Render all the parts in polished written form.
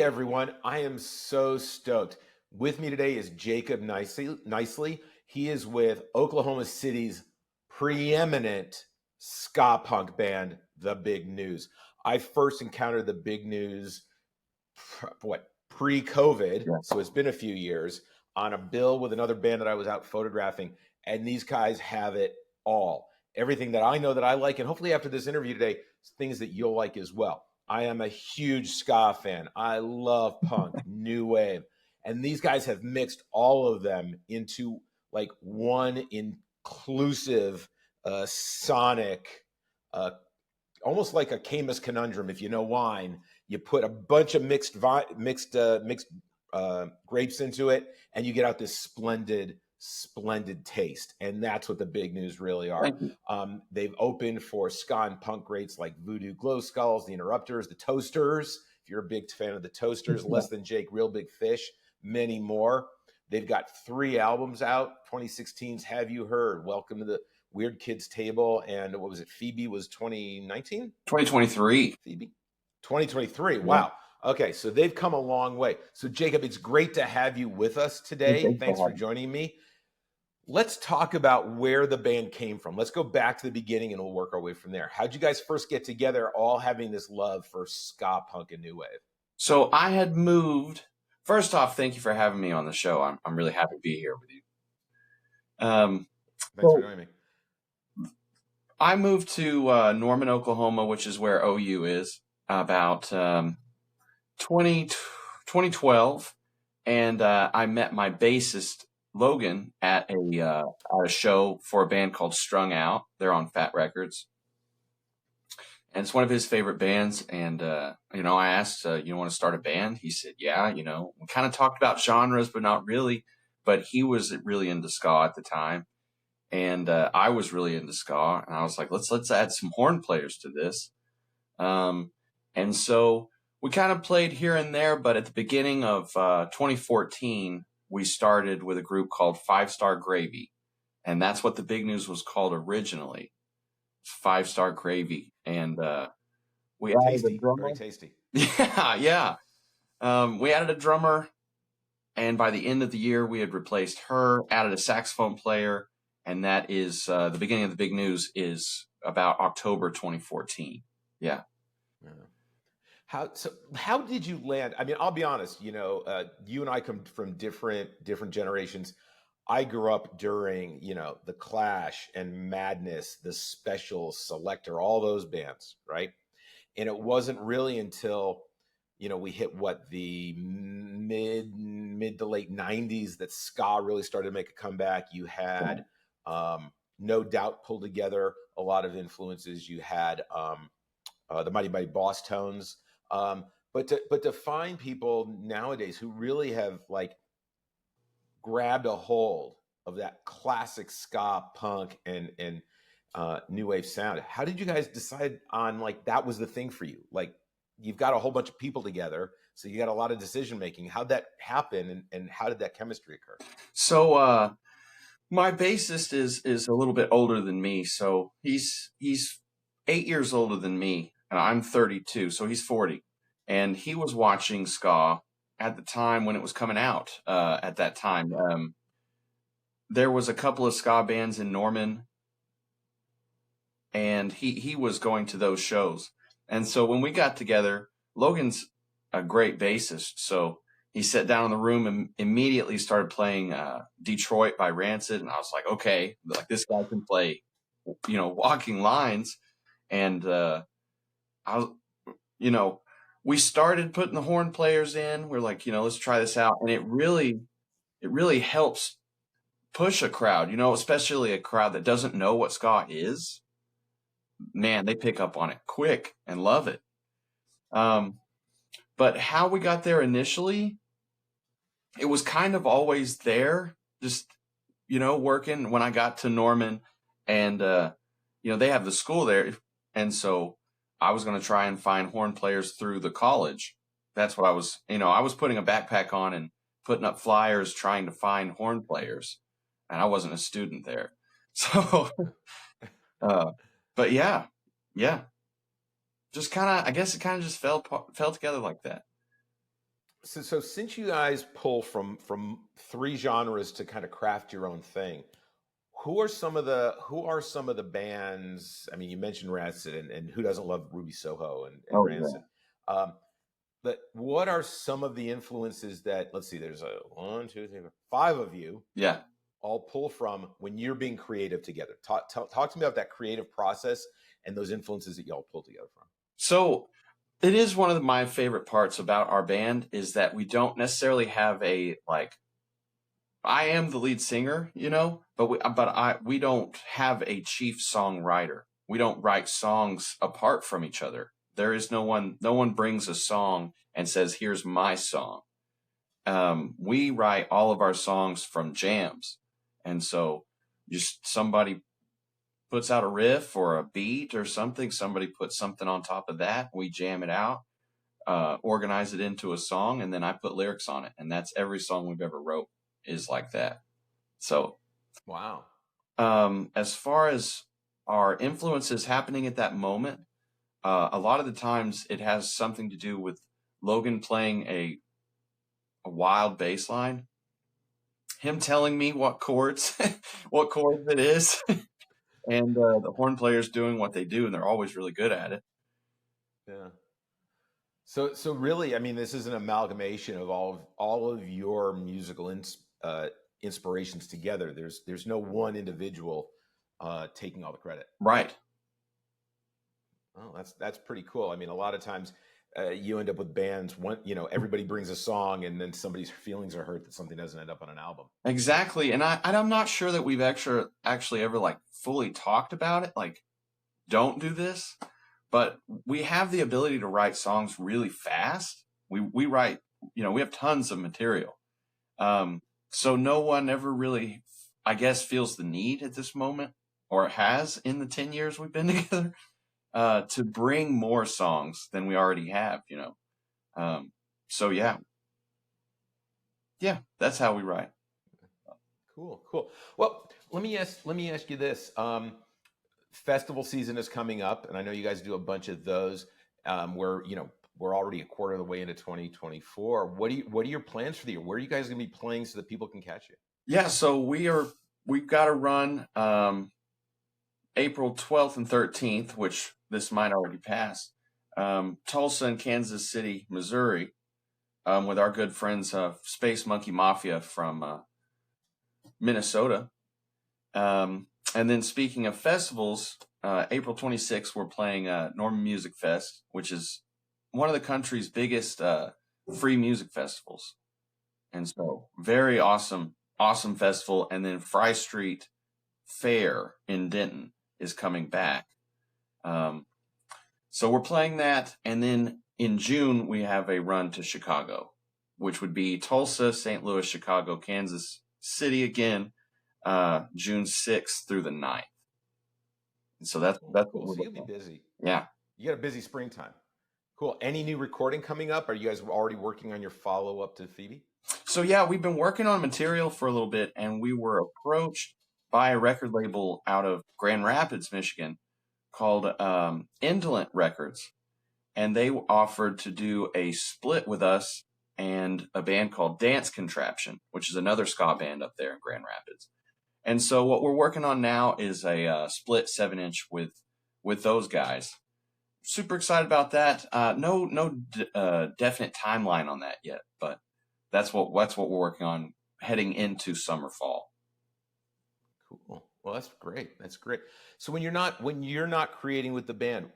everyone. I am so stoked. With me today is Jacob Nicely. He is with Oklahoma City's preeminent ska punk band, The Big News. I first encountered The Big News, pre-COVID, Yeah. so it's been a few years, on a bill with another band that I was out photographing, and these guys have it all. Everything that I know that I like, and hopefully after this interview today, things that you'll like as well. I am a huge ska fan. I love punk, new wave. And these guys have mixed all of them into like one inclusive sonic, almost like a Camus conundrum. If you know wine, you put a bunch of mixed grapes into it, and you get out this splendid taste. And that's what The Big News really are. Thank you. They've opened for ska and punk greats like Voodoo Glow Skulls, The Interrupters, The Toasters. If you're a big fan of The Toasters, Yeah. Less Than Jake, Real Big Fish, many more. They've got 3 albums out. 2016's Have You Heard? Welcome to the Weird Kids Table. And what was it? Phoebe was 2019? 2023. Phoebe? 2023. Wow. Okay, so they've come a long way. So Jacob, it's great to have you with us today. Thanks for joining me. Let's talk about where the band came from. Let's go back to the beginning and we'll work our way from there. How'd you guys first get together, all having this love for ska, punk, and new wave? So I had moved. First off, thank you for having me on the show. I'm really happy to be here with you. Thanks for joining me. I moved to Norman, Oklahoma, which is where OU is, about 2012, and I met my bassist Logan at a show for a band called Strung Out. They're on Fat Records, and it's one of his favorite bands. And I asked, "You want to start a band?" He said, "Yeah." We kind of talked about genres, but not really. But he was really into ska at the time, and I was really into ska. And I was like, "Let's add some horn players to this." And so we kind of played here and there, but at the beginning of 2014, we started with a group called 5 Star Gravy. And that's what The Big News was called originally. 5 Star Gravy. And we added a drummer. Very tasty. Yeah. We added a drummer. And by the end of the year, we had replaced her, added a saxophone player. And that is the beginning of The Big News is about October 2014. Yeah. How did you land? I mean, I'll be honest, you and I come from different generations. I grew up during, the Clash and Madness, the Special, Selector, all those bands, right? And it wasn't really until, we hit the mid to late 90s that ska really started to make a comeback. You had No Doubt pulled together a lot of influences. You had the Mighty Mighty Bosstones. But to find people nowadays who really have grabbed a hold of that classic ska, punk, and new wave sound, how did you guys decide on that was the thing for you? You've got a whole bunch of people together, so you got a lot of decision making. How'd that happen, and how did that chemistry occur? So my bassist is a little bit older than me, so he's 8 years older than me. I'm 32, so he's 40. And he was watching ska at the time when it was coming out. At that time, there was a couple of ska bands in Norman, and he was going to those shows. And so when we got together, Logan's a great bassist, so he sat down in the room and immediately started playing Detroit by Rancid. And I was like, okay, this guy can play, Walking Lines. And we started putting the horn players in. We're like, let's try this out. And it really helps push a crowd, especially a crowd that doesn't know what ska is. Man, they pick up on it quick and love it. But how we got there initially, it was kind of always there, just, working when I got to Norman. And, they have the school there. And so I was going to try and find horn players through the college. That's what I was putting a backpack on and putting up flyers trying to find horn players. And I wasn't a student there. So, but yeah. Just kind of, I guess it kind of just fell together like that. So since you guys pull from three genres to kind of craft your own thing, who are some of the bands? I mean, you mentioned Rancid, and who doesn't love Ruby Soho and Oh yeah. Rancid? Um, but what are some of the influences that, let's see, there's a one, two, three, four, five of you Yeah. all pull from when you're being creative together? Talk to me about that creative process and those influences that y'all pull together from. So it is one of my favorite parts about our band is that we don't necessarily have a like I am the lead singer, we don't have a chief songwriter. We don't write songs apart from each other. There is no one brings a song and says, "Here's my song." We write all of our songs from jams, and so just somebody puts out a riff or a beat or something. Somebody puts something on top of that. We jam it out, organize it into a song, and then I put lyrics on it. And that's every song we've ever wrote is like that. So, Wow. as far as our influences happening at that moment, a lot of the times it has something to do with Logan playing a wild bass line, him telling me what chords, what chords it is, and the horn players doing what they do, and they're always really good at it. Yeah. So really, I mean, this is an amalgamation of all of your musical inspirations together. There's no one individual taking all the credit. Right. Oh, that's pretty cool. I mean, a lot of times you end up with bands. Everybody brings a song, and then somebody's feelings are hurt that something doesn't end up on an album. Exactly. And I'm not sure that we've actually ever like fully talked about it. Like, don't do this, but we have the ability to write songs really fast. We write, we have tons of material. So no one ever really, I guess, feels the need at this moment, or has in the 10 years we've been together, to bring more songs than we already have, So yeah, that's how we write. Cool. Well, let me ask you this. Festival season is coming up, and I know you guys do a bunch of those. We're already a quarter of the way into 2024. What are your plans for the year? Where are you guys going to be playing so that people can catch you? Yeah, so we've got to run April 12th and 13th, which this might already pass. Tulsa and Kansas City, Missouri, with our good friends Space Monkey Mafia from Minnesota. And then speaking of festivals, April 26th, we're playing Norman Music Fest, which is one of the country's biggest free music festivals. And so very awesome festival. And then Fry Street Fair in Denton is coming back. So we're playing that. And then in June, we have a run to Chicago, which would be Tulsa, St. Louis, Chicago, Kansas City again, June 6th through the 9th. And so that's cool. So you'll be busy. Yeah. You got a busy springtime. Cool. Any new recording coming up? Are you guys already working on your follow up to Phoebe? So yeah, we've been working on material for a little bit, and we were approached by a record label out of Grand Rapids, Michigan, called Indolent Records, and they offered to do a split with us and a band called Dance Contraption, which is another ska band up there in Grand Rapids. And so what we're working on now is a split 7-inch with those guys. Super excited about that. No definite timeline on that yet, but that's what we're working on heading into summer fall. Cool. Well, that's great. That's great. So when you're not creating with the band,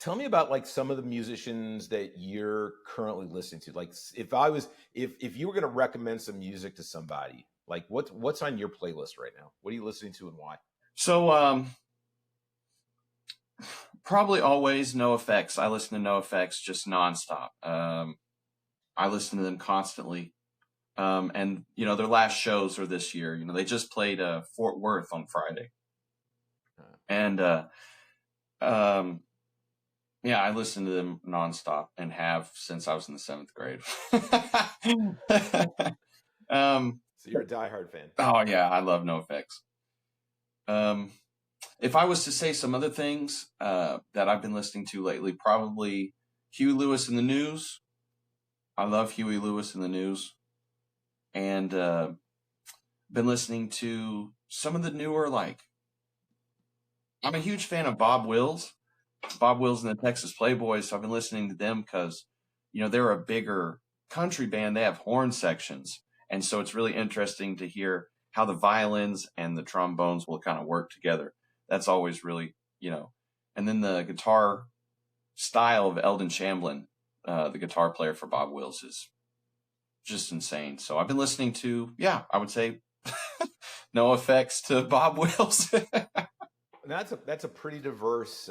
tell me about like some of the musicians that you're currently listening to. Like if you were going to recommend some music to somebody, like what's on your playlist right now? What are you listening to and why? So probably always NoFX. I listen to NoFX just nonstop. I listen to them constantly. And their last shows are this year. They just played Fort Worth on Friday. And yeah, I listen to them nonstop and have since I was in the 7th grade. So you're a diehard fan. Oh yeah, I love NoFX. If I was to say some other things that I've been listening to lately, probably Huey Lewis and the News, I love Huey Lewis and the News, and been listening to some of the newer, like, I'm a huge fan of Bob Wills. Bob Wills and the Texas Playboys. So I've been listening to them because, they're a bigger country band. They have horn sections. And so it's really interesting to hear how the violins and the trombones will kind of work together. That's always really, and then the guitar style of Eldon Shamblin, the guitar player for Bob Wills, is just insane. So I've been listening to, I would say no effects to Bob Wills. That's a pretty diverse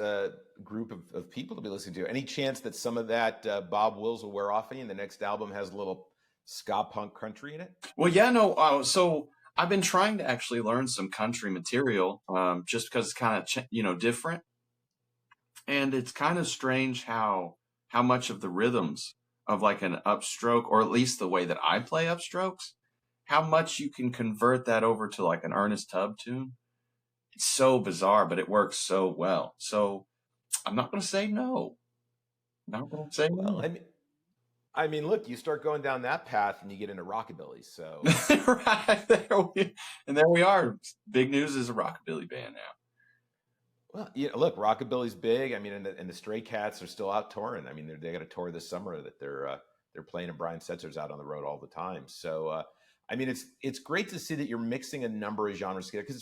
group of people to be listening to. Any chance that some of that Bob Wills will wear off of you and the next album has a little ska punk country in it? Well, yeah, no. So I've been trying to actually learn some country material, just because it's kind of different, and it's kind of strange how much of the rhythms of like an upstroke, or at least the way that I play upstrokes, how much you can convert that over to like an Ernest Tubb tune. It's so bizarre, but it works so well. So I'm not going to say no. Not going to say Well, no. I mean, look, you start going down that path and you get into rockabilly. So right there we are. Big News is a rockabilly band now. Well, look, rockabilly's big. I mean, and the Stray Cats are still out touring. I mean, they got a tour this summer that they're playing, and Brian Setzer's out on the road all the time. So, I mean, it's great to see that you're mixing a number of genres together, because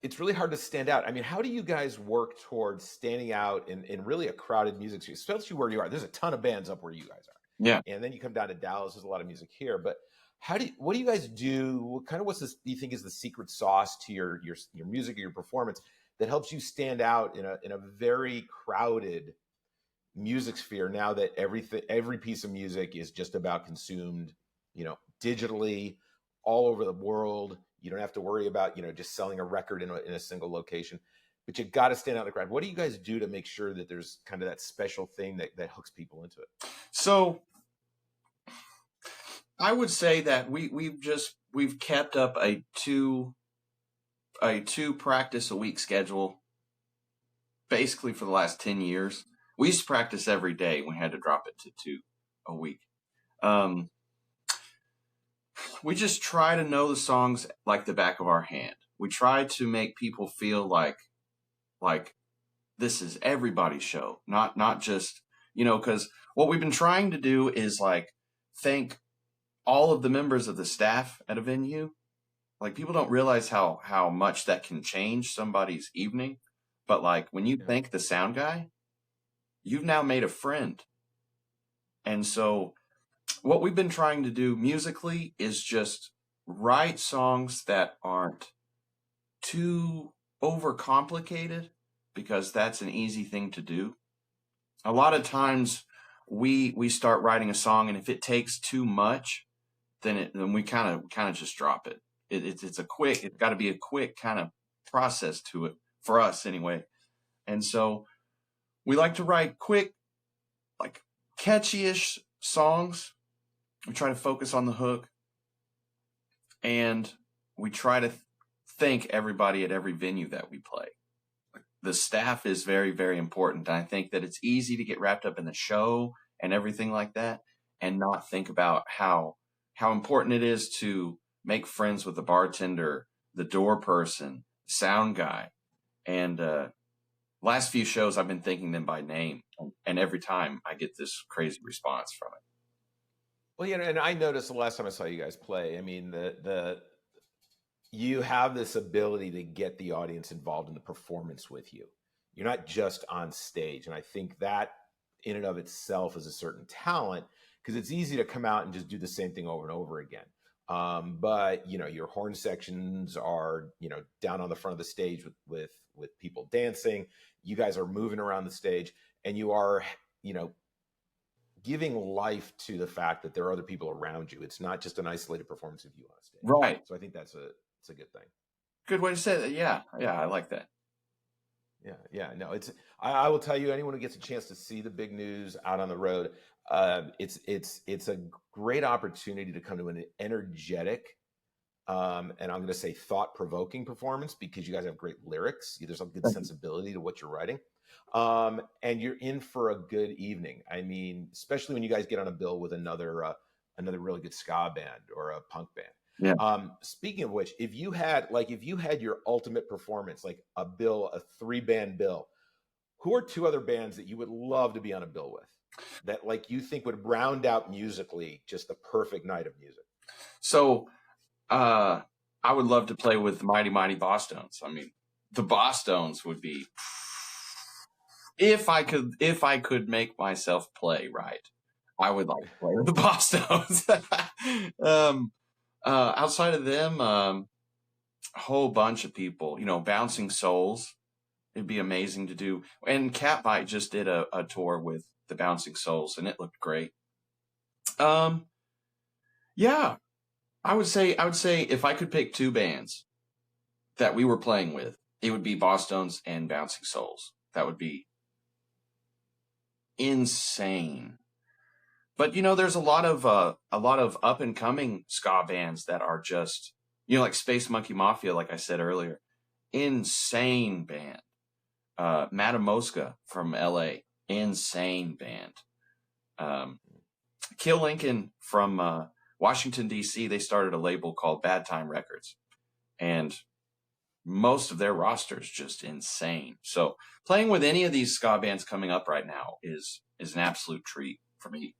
it's really hard to stand out. I mean, how do you guys work towards standing out in really a crowded music scene, especially where you are? There's a ton of bands up where you guys are. Yeah. And then you come down to Dallas, there's a lot of music here. But what do you guys do? What's this, do you think is the secret sauce to your music or your performance that helps you stand out in a very crowded music sphere, now that every piece of music is just about consumed, digitally all over the world? You don't have to worry about, just selling a record in a single location, but you got to stand out in the crowd. What do you guys do to make sure that there's kind of that special thing that hooks people into it? So I would say that we've kept up a two practice a week schedule basically for the last 10 years. We used to practice every day. We had to drop it to 2 a week. We just try to know the songs like the back of our hand. We try to make people feel like this is everybody's show, not just, because what we've been trying to do is like thank all of the members of the staff at a venue. Like, people don't realize how much that can change somebody's evening. But like, when you thank the sound guy, you've now made a friend. And so what we've been trying to do musically is just write songs that aren't too overcomplicated, because that's an easy thing to do. A lot of times we start writing a song, and if it takes too much, then we kind of just drop it. It's got to be a quick kind of process to it, for us anyway. And so we like to write quick, like catchy-ish songs. We try to focus on the hook, and we try to thank everybody at every venue that we play. The staff is very, very important. And I think that it's easy to get wrapped up in the show and everything like that, and not think about how important it is to make friends with the bartender, the door person, sound guy. And last few shows, I've been thanking them by name, and every time I get this crazy response from it. Well, and I noticed the last time I saw you guys play, I mean, you have this ability to get the audience involved in the performance with you. You're not just on stage. And I think that in and of itself is a certain talent, because it's easy to come out and just do the same thing over and over again. But your horn sections are, down on the front of the stage with people dancing. You guys are moving around the stage, and you are, giving life to the fact that there are other people around you. It's not just an isolated performance of you on stage. Right. So I think it's a good thing. Good way to say that. Yeah, I like that. Yeah. No, I will tell you, anyone who gets a chance to see the Big News out on the road, it's a great opportunity to come to an energetic and I'm going to say thought-provoking performance because you guys have great lyrics. There's a good Thank you. sensibility to what you're writing. And you're in for a good evening. I mean, especially when you guys get on a bill with another really good ska band or a punk band. Yeah. Speaking of which, if you had your ultimate performance, like a 3-band bill, who are 2 other bands that you would love to be on a bill with that like you think would round out musically just the perfect night of music? So I would love to play with the Mighty Mighty Bosstones. I mean, the Bosstones would be, if I could make myself play right, I would like to play with the Bosstones. Outside of them, a whole bunch of people, Bouncing Souls. It'd be amazing to do. And Catbite just did a tour with the Bouncing Souls, and it looked great. Yeah, I would say if I could pick 2 bands that we were playing with, it would be Bosstones and Bouncing Souls. That would be insane. But there's a lot of up and coming ska bands that are just like Space Monkey Mafia, like I said earlier, insane band. Matamoska from LA, insane band. Kill Lincoln from Washington DC, they started a label called Bad Time Records, and most of their roster is just insane. So playing with any of these ska bands coming up right now is an absolute treat for me.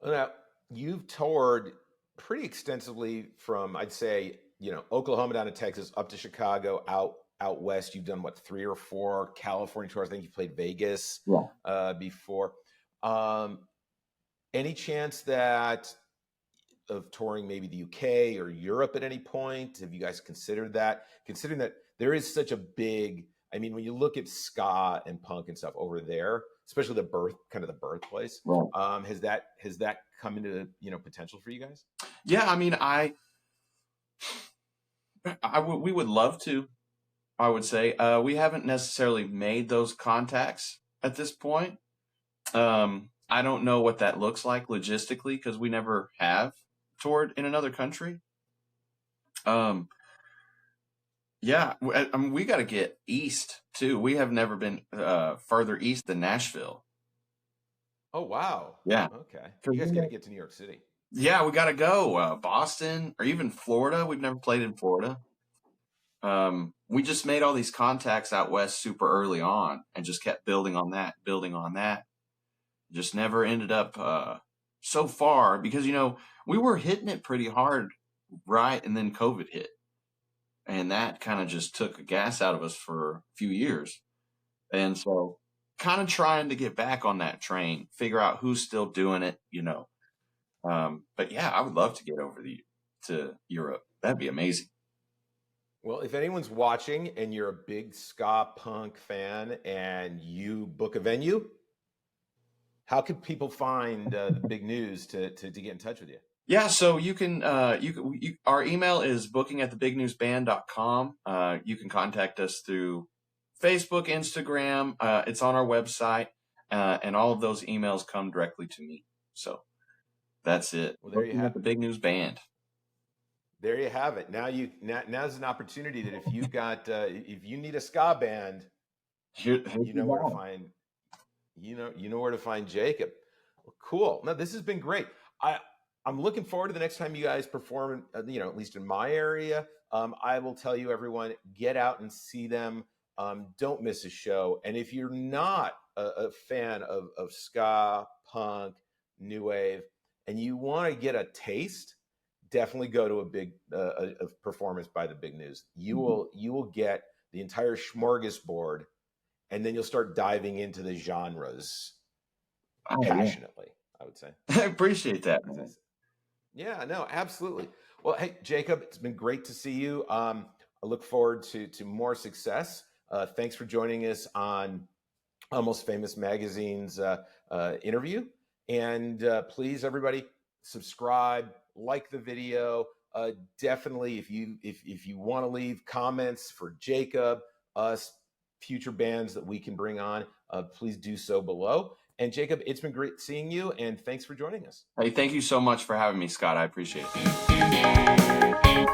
Now, you've toured pretty extensively from, I'd say, Oklahoma down to Texas, up to Chicago, out west. You've done what, 3 or 4 California tours? I think you played Vegas before. Any chance of touring maybe the UK or Europe at any point? Have you guys considered that? Considering that there is such a big, I mean, when you look at ska and punk and stuff over there, especially the birthplace, Right. Has that come into potential for you guys? Yeah, I mean, we would love to. I would say we haven't necessarily made those contacts at this point. I don't know what that looks like logistically because we never have toured in another country. Yeah, I mean, we got to get east too. We have never been further east than Nashville. Oh, wow. Yeah. Okay. You guys got to get to New York City. Yeah, we got to go. Boston or even Florida. We've never played in Florida. We just made all these contacts out west super early on and just kept building on that. Just never ended up so far because, we were hitting it pretty hard, right? And then COVID hit. And that kind of just took the gas out of us for a few years. And so kind of trying to get back on that train, figure out who's still doing it, But yeah, I would love to get over to Europe. That'd be amazing. Well, if anyone's watching and you're a big ska punk fan and you book a venue, how can people find the Big News to get in touch with you? Yeah, so you can, our email is booking@thebignewsband.com. You can contact us through Facebook, Instagram. It's on our website, and all of those emails come directly to me. So that's it. Well, there you have the Big News Band. There you have it. Now's an opportunity that if you need a ska band, you know where to find. You know where to find Jacob. Well, cool. No, this has been great. I'm looking forward to the next time you guys perform, at least in my area. I will tell you, everyone, get out and see them. Don't miss a show. And if you're not a fan of ska, punk, new wave, and you want to get a taste, definitely go to a performance by the Big News. You will get the entire smorgasbord, and then you'll start diving into the genres passionately, I would say. I appreciate that. Yeah, no, absolutely. Well, hey, Jacob, it's been great to see you. I look forward to more success. Thanks for joining us on Almost Famous Magazine's interview. And please, everybody, subscribe, like the video. Definitely, if you want to leave comments for Jacob, us, future bands that we can bring on, please do so below. And Jacob, it's been great seeing you, and thanks for joining us. Hey, thank you so much for having me, Scott. I appreciate it.